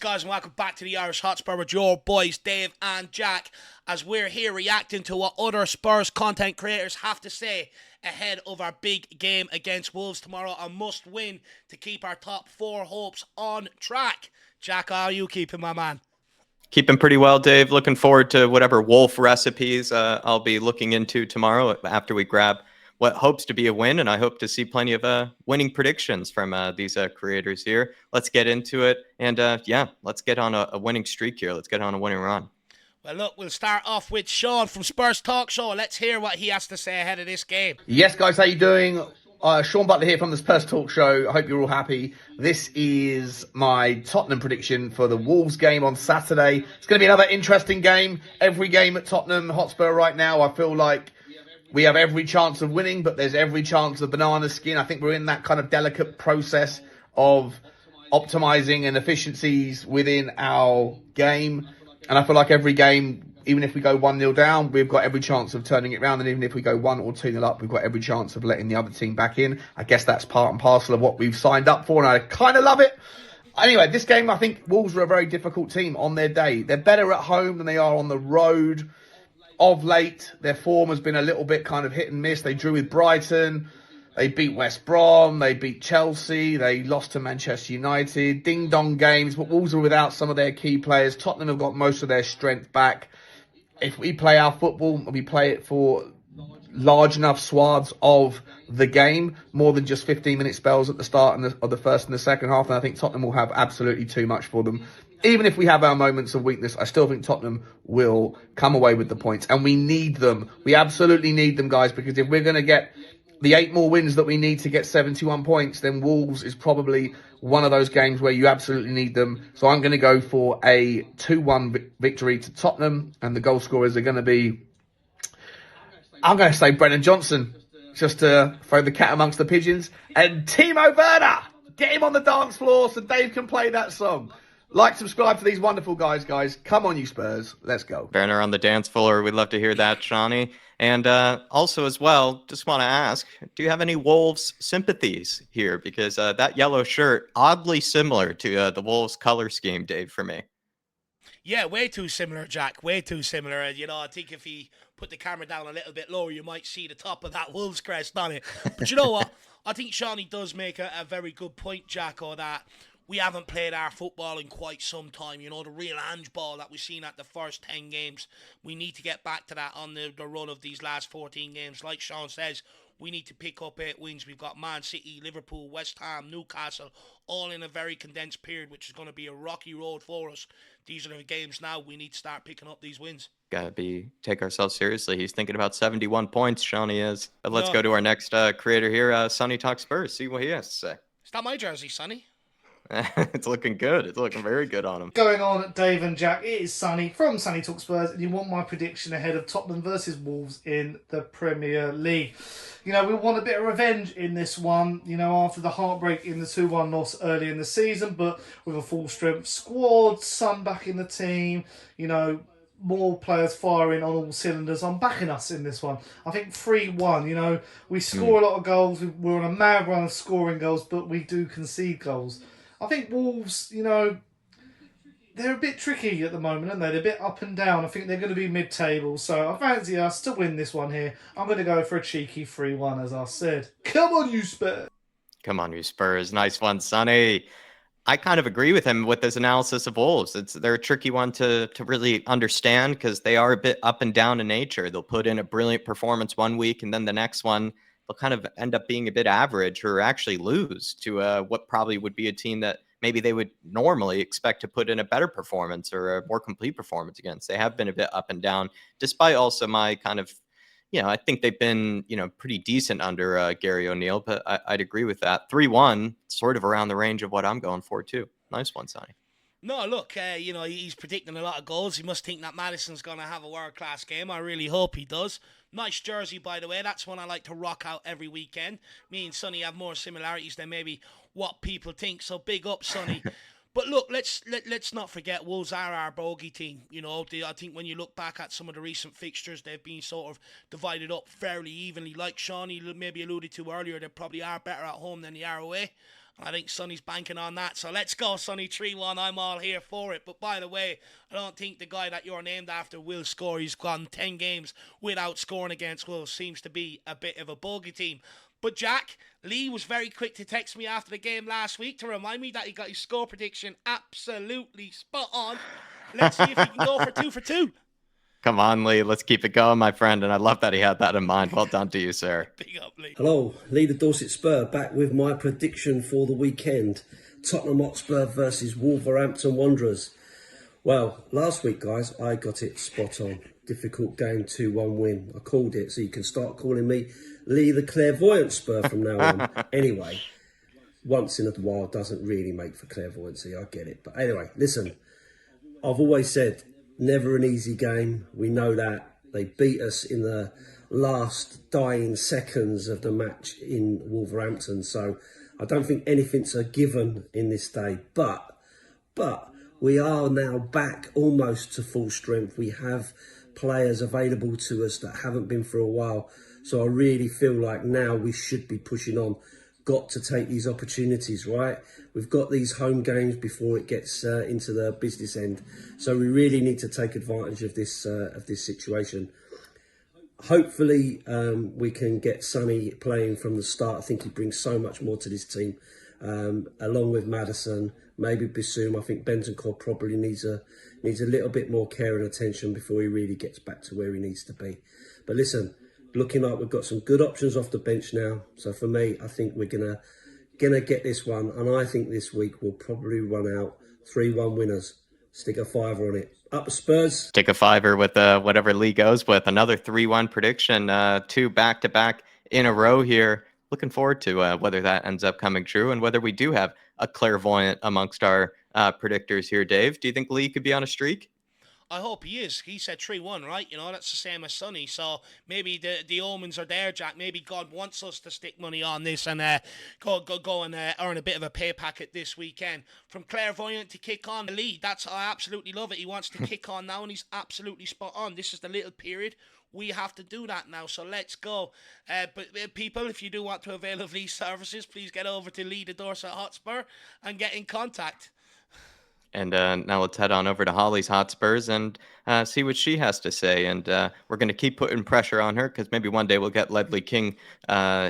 guys, and welcome back to the Irish Hotspur with your boys, Dave and Jack, as we're here reacting to what other Spurs content creators have to say ahead of our big game against Wolves tomorrow. A must win to keep our top four hopes on track. Jack, how are you keeping, my man? Keeping pretty well, Dave. Looking forward to whatever wolf recipes I'll be looking into tomorrow after we grab what hopes to be a win. And I hope to see plenty of winning predictions from these creators here. Let's get into it. And yeah, let's get on a winning streak here. Let's get on a winning run. Well, look, we'll start off with Sean from Spurs Talk Show. Let's hear what he has to say ahead of this game. Yes, guys, how you doing? Sean Butler here from the Spurs Talk Show. I hope you're all happy. This is my Tottenham prediction for the Wolves game on Saturday. It's going to be another interesting game. Every game at Tottenham Hotspur right now, I feel like we have every chance of winning, but there's every chance of banana skin. I think we're in that kind of delicate process of optimizing and efficiencies within our game. And I feel like every game, even if we go 1-0 down, we've got every chance of turning it around. And even if we go 1 or 2-0 up, we've got every chance of letting the other team back in. I guess that's part and parcel of what we've signed up for, and I kind of love it. Anyway, this game, I think Wolves are a very difficult team on their day. They're better at home than they are on the road. Of late, their form has been a little bit kind of hit and miss. They drew with Brighton. They beat West Brom. They beat Chelsea. They lost to Manchester United. Ding-dong games, but Wolves are without some of their key players. Tottenham have got most of their strength back. If we play our football, we play it for large enough swaths of the game, more than just 15-minute spells at the start of the first and the second half, and I think Tottenham will have absolutely too much for them. Even if we have our moments of weakness, I still think Tottenham will come away with the points, and we need them. We absolutely need them, guys, because if we're going to get the 8 more wins that we need to get 71 points, then Wolves is probably one of those games where you absolutely need them. So I'm going to go for a 2-1 victory to Tottenham, and the goal scorers are going to be, I'm going to say Brennan Johnson, just to throw the cat amongst the pigeons, and Timo Werner. Get him on the dance floor so Dave can play that song. Like, subscribe to these wonderful guys. Come on, you Spurs. Let's go. Werner on the dance floor. We'd love to hear that, Shawnee. And also as well, just want to ask, do you have any Wolves sympathies here? Because that yellow shirt, oddly similar to the Wolves color scheme, Dave, for me. Yeah, way too similar, Jack. Way too similar. And, you know, I think if he put the camera down a little bit lower, you might see the top of that Wolves crest on it. But you know what? I think Shawnee does make a very good point, Jack, or that we haven't played our football in quite some time. You know, the real handball that we've seen at the first 10 games. We need to get back to that on the run of these last 14 games. Like Sean says, we need to pick up 8 wins. We've got Man City, Liverpool, West Ham, Newcastle, all in a very condensed period, which is going to be a rocky road for us. These are the games now. We need to start picking up these wins. Take ourselves seriously. He's thinking about 71 points, Shawnee is. But let's go to our next creator here, Sonny Talk Spurs. See what he has to say. Is that my jersey, Sonny? It's looking good. It's looking very good on him. Going on, Dave and Jack, it is Sonny from Sonny Talk Spurs, and you want my prediction ahead of Tottenham versus Wolves in the Premier League. You know, we want a bit of revenge in this one, you know, after the heartbreak in the 2-1 loss early in the season, but with a full-strength squad, Son back in the team, you know, more players firing on all cylinders. I'm backing us in this one. I think 3-1, you know, we score a lot of goals. We're on a mad run of scoring goals, but we do concede goals. I think Wolves, you know, they're a bit tricky at the moment, aren't they? They're a bit up and down. I think they're going to be mid-table. So I fancy us to win this one here. I'm going to go for a cheeky 3-1, as I said. Come on, you Spurs. Come on, you Spurs. Nice one, Sonny. I kind of agree with him with his analysis of Wolves. They're a tricky one to really understand because they are a bit up and down in nature. They'll put in a brilliant performance one week, and then the next one, they'll kind of end up being a bit average or actually lose to what probably would be a team that maybe they would normally expect to put in a better performance or a more complete performance against. They have been a bit up and down, despite also my kind of, you know, I think they've been, you know, pretty decent under Gary O'Neill, but I'd agree with that. 3-1, sort of around the range of what I'm going for, too. Nice one, Sonny. No, look, you know, he's predicting a lot of goals. He must think that Madison's going to have a world-class game. I really hope he does. Nice jersey, by the way. That's one I like to rock out every weekend. Me and Sonny have more similarities than maybe what people think. So big up, Sonny. But look, let's not forget Wolves are our bogey team. I think when you look back at some of the recent fixtures, they've been sort of divided up fairly evenly. Like Shawnee maybe alluded to earlier, they probably are better at home than they are away. And I think Sonny's banking on that. So let's go, Sonny, 3-1. I'm all here for it. But by the way, I don't think the guy that you're named after will score. He's gone 10 games without scoring against Wolves. Seems to be a bit of a bogey team. But Jack, Lee was very quick to text me after the game last week to remind me that he got his score prediction absolutely spot on. Let's see if he can go for 2 for 2. Come on, Lee. Let's keep it going, my friend. And I love that he had that in mind. Well done to you, sir. Big up, Lee. Hello, Lee the Dorset Spur, back with my prediction for the weekend. Tottenham Hotspur versus Wolverhampton Wanderers. Well, last week, guys, I got it spot on. Difficult game, 2-1 win. I called it, so you can start calling me Lee the Clairvoyant Spur from now on. Anyway, once in a while doesn't really make for clairvoyancy, I get it. But anyway, listen, I've always said, never an easy game. We know that. They beat us in the last dying seconds of the match in Wolverhampton. So I don't think anything's a given in this day. But we are now back almost to full strength. We have players available to us that haven't been for a while. So I really feel like now we should be pushing on. Got to take these opportunities, right? We've got these home games before it gets into the business end, so we really need to take advantage of this situation. Hopefully, we can get Sonny playing from the start. I think he brings so much more to this team, along with Maddison, maybe Bissoum. I think Bentancur probably needs a little bit more care and attention before he really gets back to where he needs to be. But listen, looking like we've got some good options off the bench now. So for me, I think we're gonna get this one, and I think this week we'll probably run out 3-1 winners. Stick a fiver on it. Up Spurs. Stick a fiver with whatever Lee goes with. Another 3-1 prediction, 2 back-to-back in a row here. Looking forward to whether that ends up coming true and whether we do have a clairvoyant amongst our predictors here, Dave. Do you think Lee could be on a streak? I hope he is. He said 3-1, right? That's the same as Sonny. So maybe the omens are there, Jack. Maybe God wants us to stick money on this and go and earn a bit of a pay packet this weekend. From clairvoyant to kick on the lead. I absolutely love it. He wants to kick on now, and he's absolutely spot on. This is the little period. We have to do that now, so let's go. But people, if you do want to avail of Lee's services, please get over to Lee the Dorset Hotspur and get in contact. And now let's head on over to Holly's Hotspurs and see what she has to say. And we're going to keep putting pressure on her because maybe one day we'll get Ledley King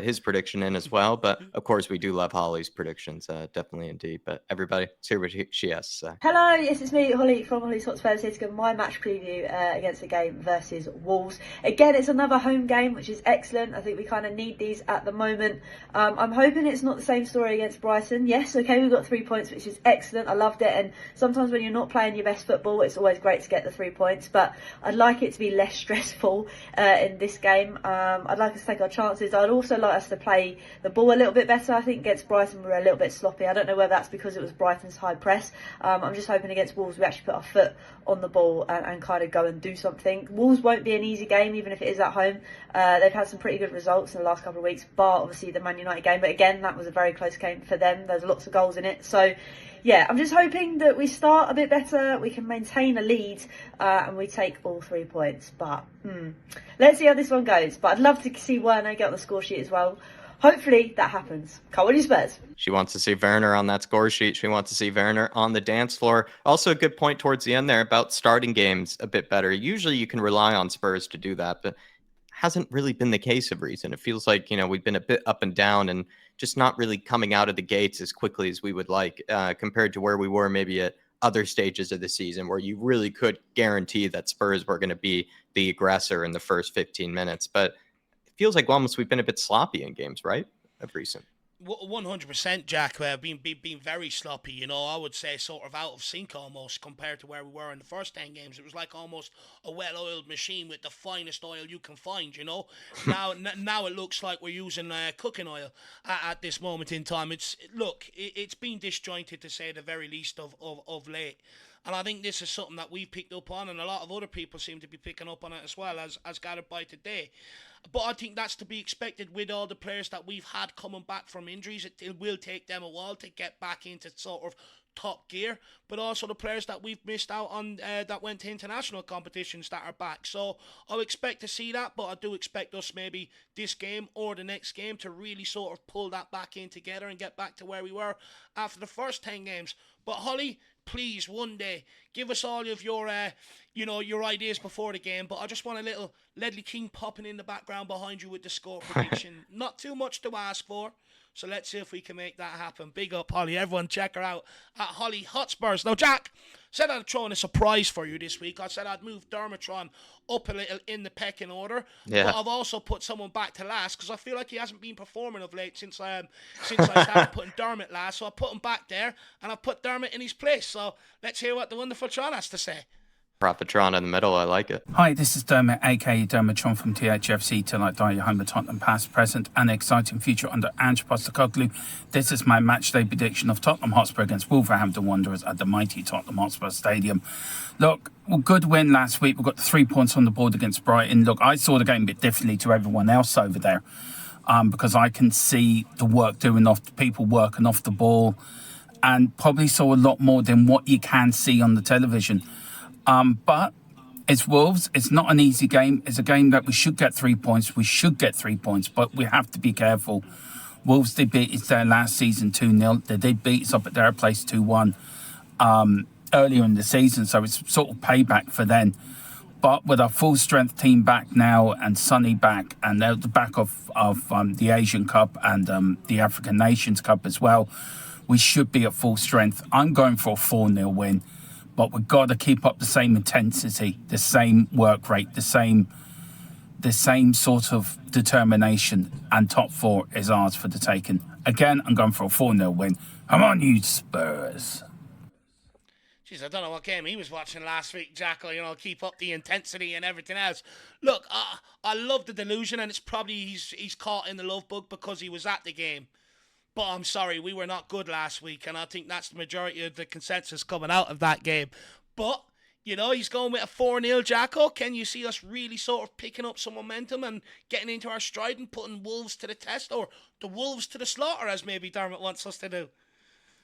his prediction in as well. But of course, we do love Holly's predictions, definitely indeed. But everybody, let's hear what she has to say. Hello, yes, it's me, Holly from Holly's Hotspurs, here to give my match preview against the game versus Wolves. Again, it's another home game, which is excellent. I think we kind of need these at the moment. I'm hoping it's not the same story against Brighton. Yes, okay, we got 3 points, which is excellent. I loved it. And sometimes when you're not playing your best football, it's always great to get the 3 points. But I'd like it to be less stressful in this game. I'd like us to take our chances. I'd also like us to play the ball a little bit better. I think against Brighton we were a little bit sloppy. I don't know whether that's because it was Brighton's high press. I'm just hoping against Wolves we actually put our foot on the ball and kind of go and do something. Wolves won't be an easy game, even if it is at home. They've had some pretty good results in the last couple of weeks, bar obviously the Man United game. But again, that was a very close game for them. There's lots of goals in it. So yeah, I'm just hoping that we start a bit better, we can maintain a lead, and we take all 3 points. But let's see how this one goes. But I'd love to see Werner get on the score sheet as well. Hopefully that happens. Come on, you Spurs. She wants to see Werner on that score sheet. She wants to see Werner on the dance floor. Also a good point towards the end there about starting games a bit better. Usually you can rely on Spurs to do that, but hasn't really been the case of recent. It feels like, we've been a bit up and down and just not really coming out of the gates as quickly as we would like compared to where we were maybe at other stages of the season where you really could guarantee that Spurs were going to be the aggressor in the first 15 minutes. But it feels like almost we've been a bit sloppy in games, right, of recent. 100%, Jack. Being very sloppy, I would say sort of out of sync almost compared to where we were in the first 10 games. It was like almost a well-oiled machine with the finest oil you can find, Now it looks like we're using cooking oil at this moment in time. It's been disjointed to say the very least of late. And I think this is something that we've picked up on, and a lot of other people seem to be picking up on it as well, as gathered by today. But I think that's to be expected with all the players that we've had coming back from injuries. It will take them a while to get back into sort of top gear, but also the players that we've missed out on that went to international competitions that are back. So I'll expect to see that, but I do expect us maybe this game or the next game to really sort of pull that back in together and get back to where we were after the first 10 games. But Holly, please, one day, give us all of your, your ideas before the game. But I just want a little Ledley King popping in the background behind you with the score prediction. Not too much to ask for. So let's see if we can make that happen. Big up, Holly. Everyone check her out at IrishHotspur. Now, Jack, said I'd throw in a surprise for you this week. I said I'd move Dermotron up a little in the pecking order. Yeah. But I've also put someone back to last because I feel like he hasn't been performing of late since I started putting Dermot last. So I put him back there and I put Dermot in his place. So let's hear what the wonderful Tron has to say. Prophetron in the middle, I like it. Hi, this is Dermot, aka Dermotron from thfc, till I die, your home of Tottenham past, present, and exciting future under Ange Postecoglou. This is my matchday prediction of Tottenham Hotspur against Wolverhampton Wanderers at the mighty Tottenham Hotspur Stadium. Look, good win last week. We got 3 points on the board against Brighton. Look, I saw the game a bit differently to everyone else over there, because I can see the work people working off the ball, and probably saw a lot more than what you can see on the television. But it's Wolves. It's not an easy game. It's a game that we should get 3 points. We should get 3 points, but we have to be careful. Wolves did beat us there last season 2-0. They did beat us up at their place 2-1 earlier in the season, so it's sort of payback for them. But with our full strength team back now and Sonny back, and they're the back of the Asian Cup and the African Nations Cup as well, we should be at full strength. I'm going for a 4-0 win. But we've got to keep up the same intensity, the same work rate, the same sort of determination. And top 4 is ours for the taking. Again, I'm going for a 4-0 win. Come on, you Spurs. Jeez, I don't know what game he was watching last week, Jack, keep up the intensity and everything else. Look, I love the delusion, and it's probably he's caught in the love bug because he was at the game. But I'm sorry, we were not good last week, and I think that's the majority of the consensus coming out of that game. But, he's going with a 4-0, Jacko. Can you see us really sort of picking up some momentum and getting into our stride and putting Wolves to the test, or the Wolves to the slaughter, as maybe Dermot wants us to do?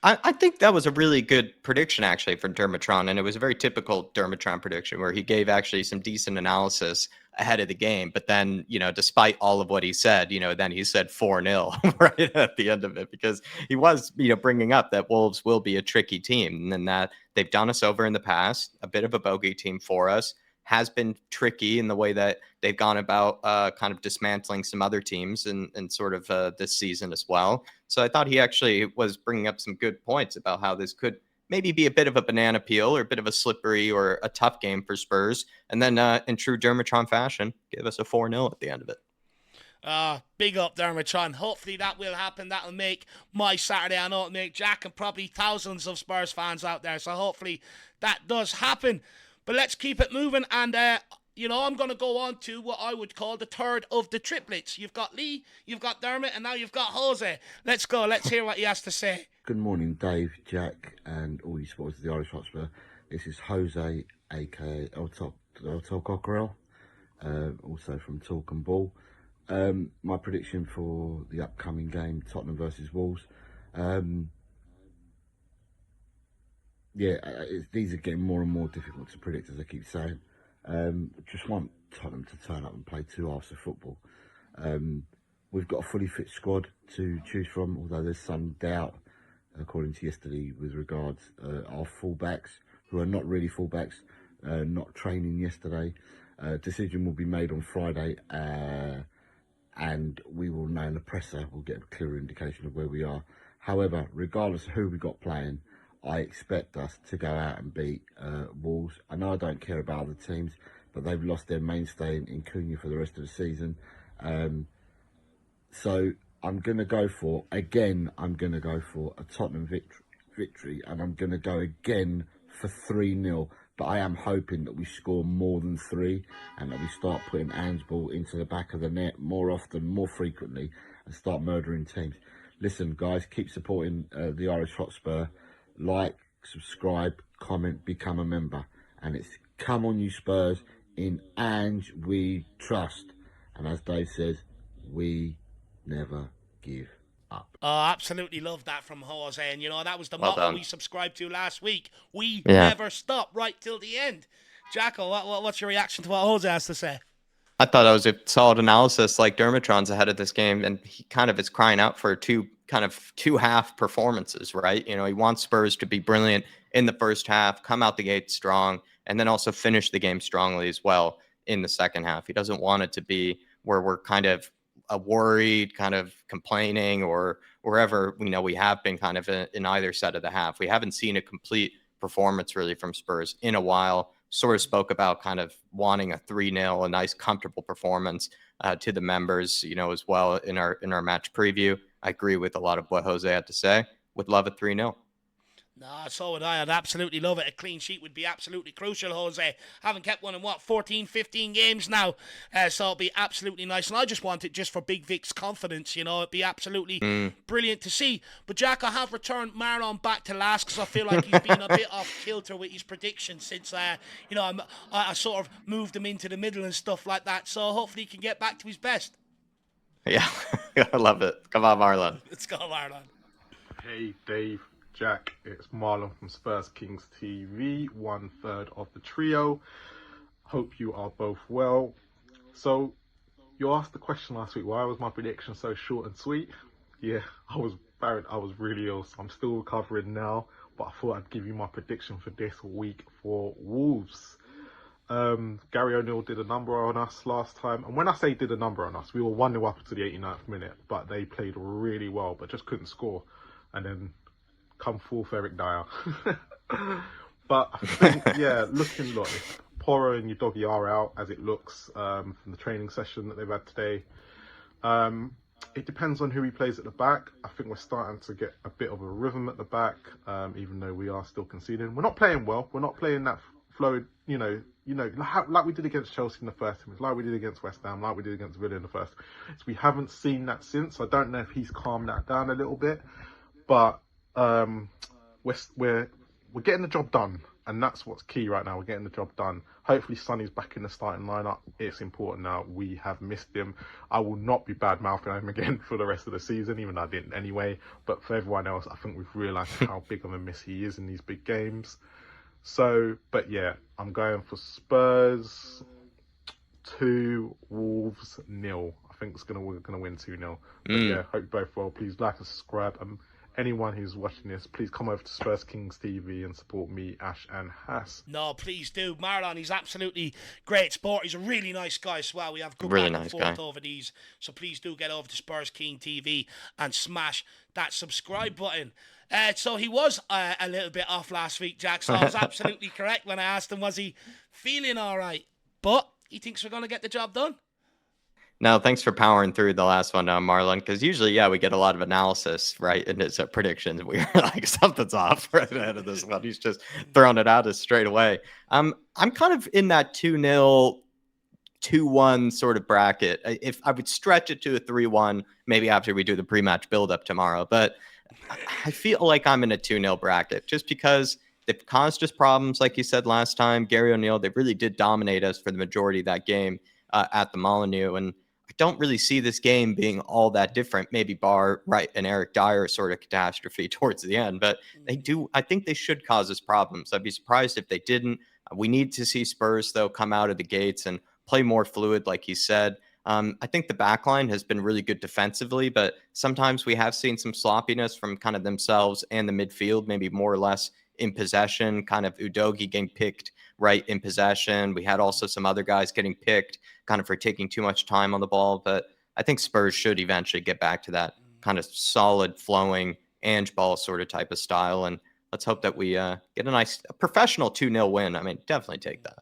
I think that was a really good prediction, actually, for Dermotron, and it was a very typical Dermotron prediction where he gave actually some decent analysis ahead of the game. But then, despite all of what he said, then he said 4-0 right at the end of it, because he was, bringing up that Wolves will be a tricky team and that they've done us over in the past, a bit of a bogey team for us, has been tricky in the way that they've gone about kind of dismantling some other teams and sort of this season as well. So I thought he actually was bringing up some good points about how this could maybe be a bit of a banana peel or a bit of a slippery or a tough game for Spurs. And then in true Dermotron fashion, give us a 4-0 at the end of it. Big up, Dermotron. Hopefully that will happen. That'll make my Saturday. I know it'll make Jack and probably thousands of Spurs fans out there. So hopefully that does happen. But let's keep it moving, and I'm going to go on to what I would call the third of the triplets. You've got Lee, you've got Dermot, and now you've got Jose. Let's go. Let's hear what he has to say. Good morning, Dave, Jack, and all you supporters of the Irish Hotspur. This is Jose, aka El Cockerel, also from Talk and Ball. My prediction for the upcoming game, Tottenham versus Wolves. These are getting more and more difficult to predict, as I keep saying. Just want Tottenham to turn up and play 2 halves of football. We've got a fully fit squad to choose from, although there's some doubt, according to yesterday, with regards our fullbacks, who are not really fullbacks, not training yesterday. Decision will be made on Friday, and we will know in the presser, we'll get a clearer indication of where we are. However, regardless of who we got playing, I expect us to go out and beat Wolves. I know I don't care about other teams, but they've lost their mainstay in Cunha for the rest of the season. So I'm going to go for a Tottenham victory, and I'm going to go again for 3-0. But I am hoping that we score more than 3, and that we start putting Ange's ball into the back of the net more often, more frequently, and start murdering teams. Listen, guys, keep supporting the Irish Hotspur. Like, subscribe, comment, become a member. And it's come on, you Spurs. In Ange we trust. And as Dave says, we never give up. Oh, absolutely love that from Jose. And, that was the Well motto done. we subscribed to last week. We Yeah. never stop right till the end. Jacko, what's your reaction to what Jose has to say? I thought that was a solid analysis. Like Dermotron's ahead of this game, and he kind of is crying out for two half performances, right? He wants Spurs to be brilliant in the first half, come out the gate strong, and then also finish the game strongly as well in the second half. He doesn't want it to be where we're kind of worried, kind of complaining, or wherever we have been kind of in either side of the half. We haven't seen a complete performance really from Spurs in a while. Sort of spoke about kind of wanting a 3-0, a nice comfortable performance to the members, as well in our match preview. I agree with a lot of what Jose had to say. Would love a 3-0. Nah, so would I. I'd absolutely love it. A clean sheet would be absolutely crucial, Jose. Haven't kept one in, 14, 15 games now. So it'll be absolutely nice. And I just want it just for Big Vic's confidence, It'd be absolutely brilliant to see. But, Jack, I have returned Marlon back to last because I feel like he's been a bit off kilter with his predictions since, I sort of moved him into the middle and stuff like that. So hopefully he can get back to his best. Yeah, I love it. Come on, Marlon. Let's go, Marlon. Hey, Dave. Jack, it's Marlon from Spurs Kings TV, 1/3 of the trio. Hope you are both well. So, you asked the question last week, why was my prediction so short and sweet? Yeah, I was really ill, so I'm still recovering now, but I thought I'd give you my prediction for this week for Wolves. Gary O'Neill did a number on us last time, and when I say did a number on us, we were 1-0 up to the 89th minute, but they played really well, but just couldn't score. And then come forth Eric Dyer. But I think, look, Porro and Udogie are out, as it looks, from the training session that they've had today. It depends on who he plays at the back. I think we're starting to get a bit of a rhythm at the back, even though we are still conceding. We're not playing well. We're not playing that flow, like we did against Chelsea in the first team, like we did against West Ham, like we did against Villa in the first. So we haven't seen that since. I don't know if he's calmed that down a little bit, but we're getting the job done, and that's what's key right now. We're getting the job done. Hopefully Sonny's back in the starting lineup. It's important now. We have missed him. I will not be bad mouthing him again for the rest of the season, even though I didn't anyway. But for everyone else, I think we've realised how big of a miss he is in these big games. So, but yeah, I'm going for Spurs 2, Wolves 0. I think we're gonna win 2-0. But yeah, hope you both well. Please like and subscribe. Anyone who's watching this, please come over to Spurs Kings TV and support me, Ash, and Hass. No, please do. Marlon, he's absolutely great sport. He's a really nice guy as well. We have good Really back and nice forth guy. over these. So please do get over to Spurs King TV and smash that subscribe button. So he was a little bit off last week, Jack. So I was absolutely correct when I asked him, was he feeling all right? But he thinks we're going to get the job done. No, thanks for powering through the last one, Marlon, because usually, we get a lot of analysis, right, and it's predictions. We're like, something's off right ahead of this one. He's just throwing it at us straight away. I'm kind of in that 2-0, 2-1 sort of bracket. If I would stretch it to a 3-1, maybe after we do the pre-match build-up tomorrow, but I feel like I'm in a 2-0 bracket just because they've caused us problems, like you said last time. Gary O'Neill, they really did dominate us for the majority of that game at the Molineux, and I don't really see this game being all that different, maybe bar an Eric Dyer sort of catastrophe towards the end, but I think they should cause us problems. I'd be surprised if they didn't. We need to see Spurs, though, come out of the gates and play more fluid, like he said. I think the backline has been really good defensively, but sometimes we have seen some sloppiness from kind of themselves and the midfield, maybe more or less in possession, kind of Udogie getting picked right in possession. We had also some other guys getting picked kind of for taking too much time on the ball, but I think Spurs should eventually get back to that kind of solid flowing Ange ball sort of type of style. And let's hope that we get a professional 2-0 win. I mean, definitely take that.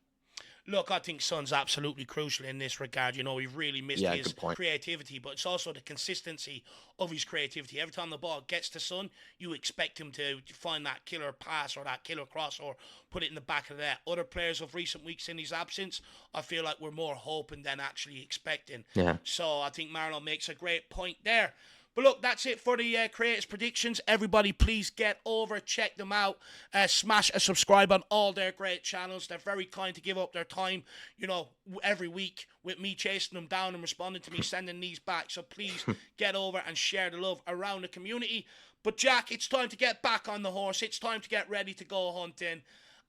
Look, I think Son's absolutely crucial in this regard. We've really missed his creativity, but it's also the consistency of his creativity. Every time the ball gets to Son, you expect him to find that killer pass or that killer cross or put it in the back of the net. Other players of recent weeks in his absence, I feel like we're more hoping than actually expecting. Yeah. So I think Marlon makes a great point there. But look, that's it for the creators' predictions. Everybody, please get over, check them out, smash a subscribe on all their great channels. They're very kind to give up their time, you know, every week with me chasing them down and responding to me, sending these back. So please get over and share the love around the community. But Jack, it's time to get back on the horse. It's time to get ready to go hunting.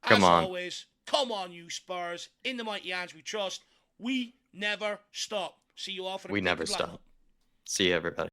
As always, come on, you Spurs. In the mighty hands we trust. We never stop. See you all for the We never stop. See you, everybody.